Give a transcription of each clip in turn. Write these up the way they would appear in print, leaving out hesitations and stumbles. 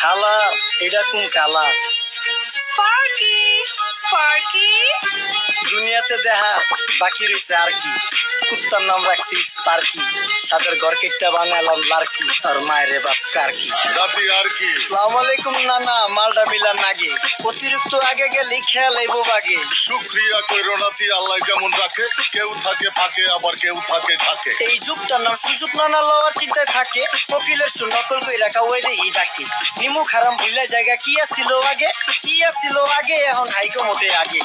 Colour, এটা কোন colour? Sparky Sparky দুনিয়াতে দেখা বাকি রয়েছে আর কি। কুত্তার নাম রাখছি স্পার্কি, সাদের ঘর কেটটা বানালাম লার্কি, আর মায়ের বাপ কার্কি। নাতি আর কি? আসসালামু আলাইকুম নানা, মালডা মিলার নাগে, অতিরিক্ত আগে গেলে খেয়াল আইব বাগে। শুক্রিয়া কইরো নাতি, আল্লাহ যেমন রাখে, কেউ থাকে ফাঁকে আবার কেউ থাকে ঢাকে। এই যুগটার নাম সুযোগ নানা লওয়ার চিন্তায় থাকে, কোকিলের সুর নকল কই রাখা ওই রে ই ডাকে। নিমু খারাম ভুলা জায়গা কি আসিল আগে, কি আসিল আগে, এখন হাইকো মোটে আগে।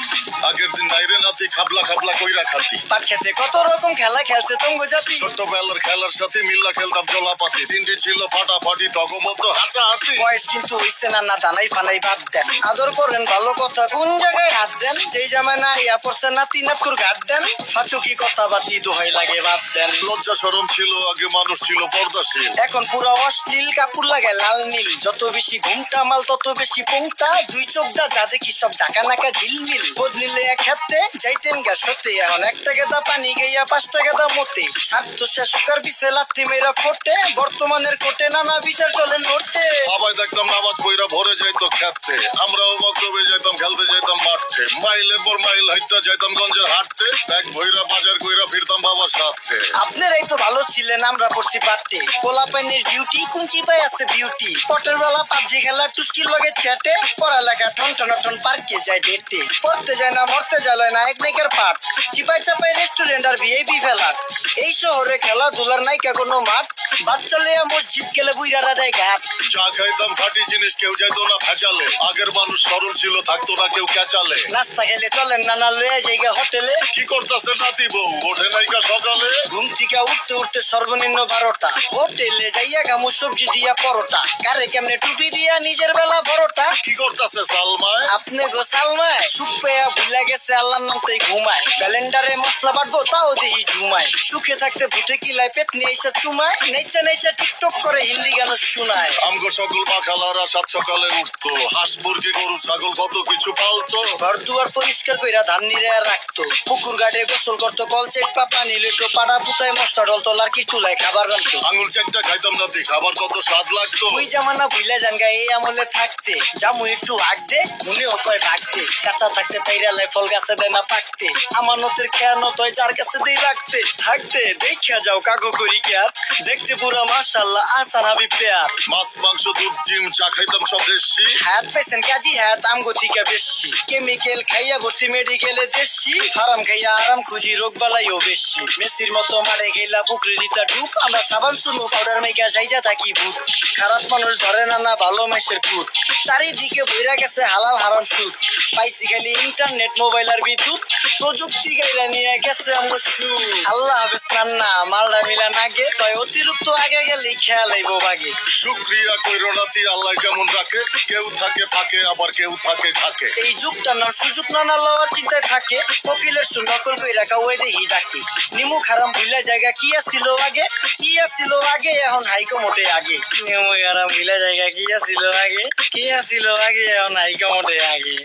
আগের দিন নাইরে নাতি খাবলা খাবলা কইরা খাতি। পাট খেতে কত রকম খেলা খেলছে তঙ্গ জাতি। ছোট্টবেলার খেলার সাথে মিল্লা খেলতাম জলাপাতি, তিনটি ছিল ফাটাফাটি তগমতো হাতাহাতি। বয়স কিন্তু হইছে না, না দানাই ফানাই বাদ দেন, আদর করেন ভালো কথা কোন জায়গায় হাত দেন। যেই জামায় না ইয়া পড়ছে নাতি নাটকুর ঘাট দেন, ফাচুকি কথা বাতি দোহাই লাগে বাদ দেন। লজ্জা শরম ছিল আগে, মানুষ ছিল পর্দাশীল। এখন পুরো অশ্লীল, কাপড় লাগে লাল নীল, যত বেশি ঘুমটা মাল তত বেশি পোংটা। দুই চোখটা যা দেখি সব জাকা নাকা ঝিলমিল, বদলিলে এক হাতে যাইতেন গা সতে। এখন 1 টাকা দা পানি গাইয়া 5 টাকা দা মতে, স্বার্থ শেষ কার পিছে লাথি মেরা ফোটে। বর্তমানের কোটে নানা বিচার চলেন করতে। বাবাই দেখতাম নামাজ পইরা ভরে যাইতো খেতে, আমরাও মক্তবে যাইতাম, খেলতে যাইতাম মাঠে। মাইলের পর মাইল হাইটটা যাইতাম গঞ্জের হাটতে, ব্যাগ ভইরা বাজার কইরা ফিরতাম বাবার সাথে। আপনারাই তো ভালো ছিলেন, আমরা পড়ছি পারতে। পোলাপাইনের ডিউটি কুঞ্চি পাই আছে বিউটি, পটের বেলা পাবজি খেলা টুস্কির লগে চ্যাটে। পড়ালেখা ঠন ঠন ঠন পার্কে যায় ডেটে, পড়তে যায় না মরতে যায় না এক নাইকার পাট। চিপাই চাপাই রেস্টুরেন্ট আর ভিআইপি ফেলাট, এই শহরে খেলাধুলার নাইকা কোনো মাঠ। বাচ্চা লেয়া মসজিদ গেলে বুইরারা দেয় ঘাট। চা খাইতাম খাঁটি জিনিস, কেউ যাইতো না ভেজালে। আগের মানুষ সরল ছিল, থাকতো না কেউ ক্যাচালে। নাস্তা খেলে চলেন নানা লয়ে জায়গা হোটেলে। কি করতেছে নাতি বউ, ওঠে নাইকা সকালে? ঘুম থেকে উঠতে উঠতে সর্বনিম্ন 12টা, হোটেলে যাইয়া গামু সবজি দিয়া পরোটা, কারে কেমনে টুপি দিয়া নিজের বেলা বড়টা। কি করতেছে সালমায়? আপনি গোসালমায় সুখ পেয়া ভুলা গেছে আল্লাহর নাম তাই ঘুমায়। ব্যালেন্ডারে মশলা বাটবো তাও দেহি ঘুমায়, সুখে থাকতে ভুটে কিলায় পেট নিয়ে এসে চুমায়। নেচা নেচা টিকটক করে হিন্দি গান শোনায়। আমগো সকল বাখালারা 7 সকালে উঠতো, হাঁস মুরগি গরু ছাগল কত কিছু পালতো। ঘর দুয়ার পরিষ্কার কইরা ধান নিরে রাখতো, পুকুর ঘাটে গোসল করতো, কল চেট পাপা নিলে তো পাড়া পুতায় মশলা ডলতো, লার্কি চুলায় খাবার রান্তো। আঙুল চারটা খাইতাম নাতি, খাবার কত স্বাদ লাগতো। ওই জামানা ভুইলা জানগা এই আমলে থাকতে, জামু একটু আগ দে মনে হতয় ভাগতে। কাঁচা থাকতে পাইরালে ফল গাছে দেয় না পাকতে, আমানতের খেয়ানত হয় যার কাছে দেই রাখতে। থাকতে দেখা যাও কাগো করি কেয়ার, দেখতে পুরা মাশাআল্লাহ আসান হাবিব পেয়ার। মাছ মাংস দুধ ডিম চা খাইতাম সব দেশি। হাত পেছেন কাজী হাত আমগো থিকা বেশি, কেমিক্যাল খাইয়া ভর্তি মেডিকেলে দেশি। ফার্ম খাইয়া আরাম খুঁজি রোগ বালাইও বেশি, মেসির মতো মারে গেলা পুকুরে দিতা ডুব। আমরা সাবান শুনু পাউডার মেকা সাইজা থাকি ভূত, খারাপ মানুষ ধরে না না ভালো মেসের কুট। চারিদিকে বইরা গেছে হালাল হারাম সুদ, পাইছি খালি ইন্টারনেট মোবাইল আর বিদ্যুৎ। প্রযুক্তি গাইলা নিয়ে গেছে আমার সু। আল্লাহ হাফেজ নান্না, মালডা মিলা নাগে, তয় অতিরিক্ত আগে গেলে খেয়াল আইব বাগে। শুক্রিয়া কইরো নাতি, আল্লাহ যেমন রাখে, কেউ থাকে ফাঁকে আবার কেউ থাকে ঢাকে। এই যুগটার নাম সুযোগ নানা লওয়ার চিন্তায় থাকে, কোকিলের সুর নকল কই রাখা ওই রে ই ডাকে। নিমু খারাম ভুলা জায়গা কি আসিল আগে, কি আসিল আগে, এখন হাইকো মোটে আগে। নিমু খারাম ভুলা জায়গা কি আসিল আগে, কি আসিল আগে, এখন হাইকো মোটে আগে।